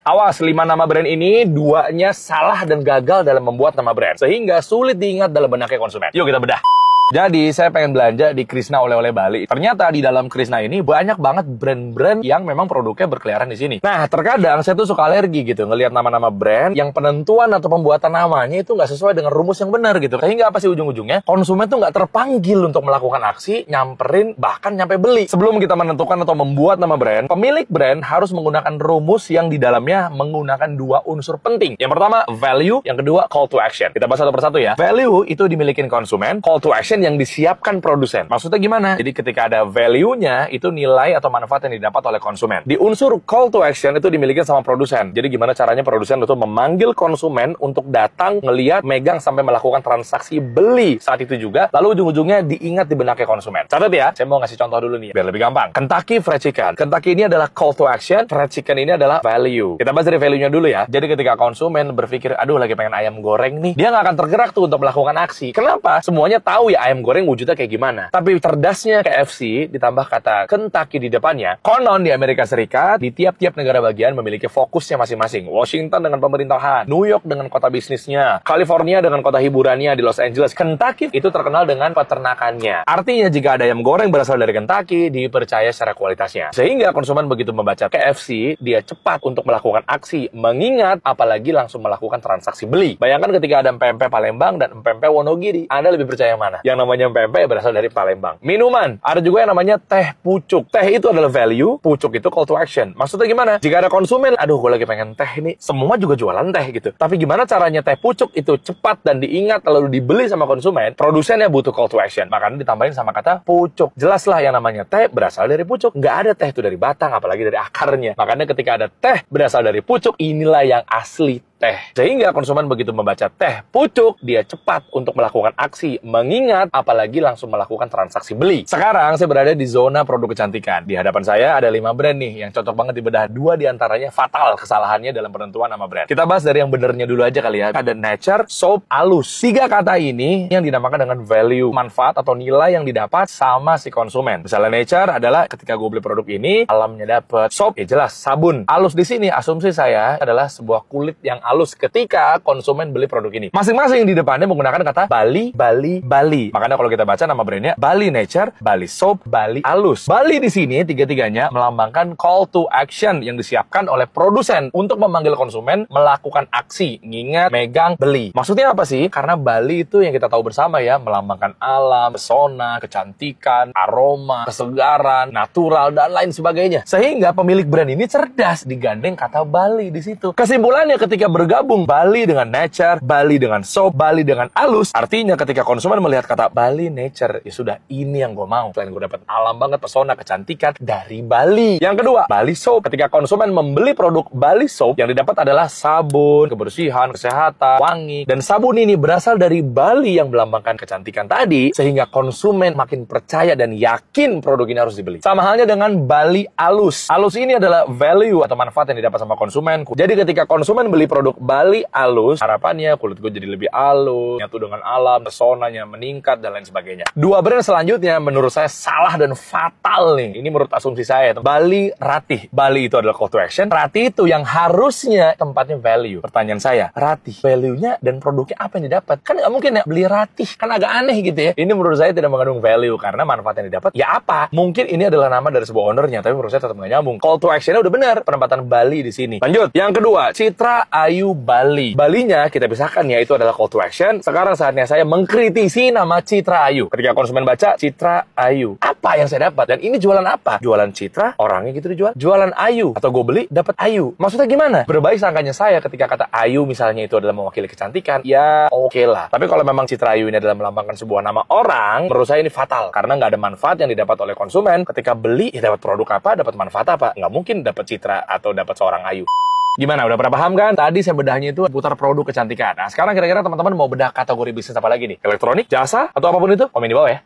Awas, 5 nama brand ini, 2-nya salah dan gagal dalam membuat nama brand. Sehingga sulit diingat dalam benaknya konsumen. Yuk kita bedah. Jadi, saya pengen belanja di Krishna Oleh-oleh Bali. Ternyata di dalam Krishna ini banyak banget brand-brand yang memang produknya berkeliaran di sini. Nah, terkadang saya tuh suka alergi gitu ngelihat nama-nama brand yang penentuan atau pembuatan namanya itu nggak sesuai dengan rumus yang benar gitu. Sehingga apa sih ujung-ujungnya? Konsumen tuh nggak terpanggil untuk melakukan aksi, nyamperin, bahkan nyampe beli. Sebelum kita menentukan atau membuat nama brand, pemilik brand harus menggunakan rumus yang di dalamnya menggunakan 2 unsur penting. Yang pertama, value. Yang kedua, call to action. Kita bahas satu persatu ya. Value itu dimiliki konsumen, call to action yang disiapkan produsen. Maksudnya gimana? Jadi ketika ada value-nya, itu nilai atau manfaat yang didapat oleh konsumen. Di unsur call to action itu dimiliki sama produsen. Jadi gimana caranya produsen itu memanggil konsumen untuk datang, ngeliat, megang, sampai melakukan transaksi beli saat itu juga. Lalu ujung-ujungnya diingat di benaknya konsumen. Catat ya, saya mau ngasih contoh dulu nih, biar lebih gampang. Kentucky Fried Chicken. Kentucky ini adalah call to action, Fried Chicken ini adalah value. Kita bahas dari value-nya dulu ya. Jadi ketika konsumen berpikir, aduh lagi pengen ayam goreng nih, dia nggak akan tergerak tuh untuk melakukan aksi. Kenapa? Semuanya tahu ya ayam goreng wujudnya kayak gimana. Tapi cerdasnya KFC ditambah kata Kentucky di depannya. Konon di Amerika Serikat, di tiap-tiap negara bagian memiliki fokusnya masing-masing. Washington dengan pemerintahan, New York dengan kota bisnisnya, California dengan kota hiburannya di Los Angeles. Kentucky itu terkenal dengan peternakannya. Artinya jika ada ayam goreng berasal dari Kentucky, dipercaya secara kualitasnya. Sehingga konsumen begitu membaca KFC, dia cepat untuk melakukan aksi, mengingat apalagi langsung melakukan transaksi beli. Bayangkan ketika ada pempek Palembang dan pempek Wonogiri, Anda lebih percaya mana? Yang namanya pempek berasal dari Palembang. Minuman, ada juga yang namanya teh pucuk. Teh itu adalah value, pucuk itu call to action. Maksudnya gimana? Jika ada konsumen, aduh gue lagi pengen teh ini, semua juga jualan teh gitu. Tapi gimana caranya teh pucuk itu cepat dan diingat lalu dibeli sama konsumen? Produsennya butuh call to action. Makanya ditambahin sama kata pucuk. Jelaslah yang namanya teh berasal dari pucuk. Nggak ada teh itu dari batang, apalagi dari akarnya. Makanya ketika ada teh berasal dari pucuk, inilah yang asli teh. Sehingga konsumen begitu membaca teh pucuk, dia cepat untuk melakukan aksi, mengingat apalagi langsung melakukan transaksi beli. Sekarang saya berada di zona produk kecantikan. Di hadapan saya ada 5 brand nih yang cocok banget dibedah. 2 diantaranya fatal kesalahannya dalam penentuan nama brand. Kita bahas dari yang benernya dulu aja kali ya. Ada Nature, Soap, Alus. 3 kata ini yang dinamakan dengan value, manfaat atau nilai yang didapat sama si konsumen. Misalnya Nature adalah ketika gue beli produk ini, alamnya dapet. Soap, ya jelas, sabun. Alus di sini asumsi saya adalah sebuah kulit yang halus ketika konsumen beli produk ini. Masing-masing di depannya menggunakan kata Bali, Bali, Bali. Makanya kalau kita baca nama brandnya Bali Nature, Bali Soap, Bali Alus. Bali di sini tiga-tiganya melambangkan call to action yang disiapkan oleh produsen untuk memanggil konsumen melakukan aksi, ngingat, megang, beli. Maksudnya apa sih? Karena Bali itu yang kita tahu bersama ya, melambangkan alam, pesona, kecantikan, aroma, kesegaran, natural, dan lain sebagainya. Sehingga pemilik brand ini cerdas digandeng kata Bali di situ. Kesimpulannya ketika bergabung Bali dengan Nature, Bali dengan Soap, Bali dengan Alus, artinya ketika konsumen melihat kata Bali Nature, ya sudah, ini yang gue mau. Selain gue dapat alam banget, pesona, kecantikan dari Bali. Yang kedua, Bali Soap. Ketika konsumen membeli produk Bali Soap, yang didapat adalah sabun, kebersihan, kesehatan, wangi. Dan sabun ini berasal dari Bali yang melambangkan kecantikan tadi, sehingga konsumen makin percaya dan yakin produk ini harus dibeli. Sama halnya dengan Bali Alus. Alus ini adalah value atau manfaat yang didapat sama konsumen. Jadi ketika konsumen beli produk Bali Alus, harapannya kulit gue jadi lebih halus, nyatu dengan alam, pesonanya meningkat, dan lain sebagainya. 2 brand selanjutnya menurut saya salah dan fatal nih. Ini menurut asumsi saya. Bali Ratih. Bali itu adalah call to action. Ratih itu yang harusnya tempatnya value. Pertanyaan saya, Ratih, value-nya dan produknya apa yang didapat? Kan nggak mungkin ya beli Ratih. Kan agak aneh gitu ya. Ini menurut saya tidak mengandung value karena manfaat yang didapat ya apa? Mungkin ini adalah nama dari sebuah ownernya, tapi menurut saya tetap nggak nyambung. Call to action-nya udah benar. Penempatan Bali di sini. Lanjut. Yang kedua, Citra Ayu Bali. Balinya kita pisahkan ya, itu adalah call to action. Sekarang saatnya saya mengkritisi nama Citra Ayu. Ketika konsumen baca Citra Ayu, apa yang saya dapat? Dan ini jualan apa? Jualan Citra, orangnya gitu dijual. Jualan Ayu, atau gue beli dapat Ayu. Maksudnya gimana? Berbaik sangkanya saya ketika kata Ayu misalnya itu adalah mewakili kecantikan, ya oke lah. Tapi kalau memang Citra Ayu ini adalah melambangkan sebuah nama orang, menurut saya ini fatal. Karena nggak ada manfaat yang didapat oleh konsumen. Ketika beli, ya dapat produk apa, dapat manfaat apa? Nggak mungkin dapat Citra atau dapat seorang Ayu. Gimana? Udah pernah paham kan? Tadi saya bedahnya itu putar produk kecantikan. Nah, sekarang kira-kira teman-teman mau bedah kategori bisnis apa lagi nih? Elektronik, jasa, atau apapun itu? Komen di bawah ya.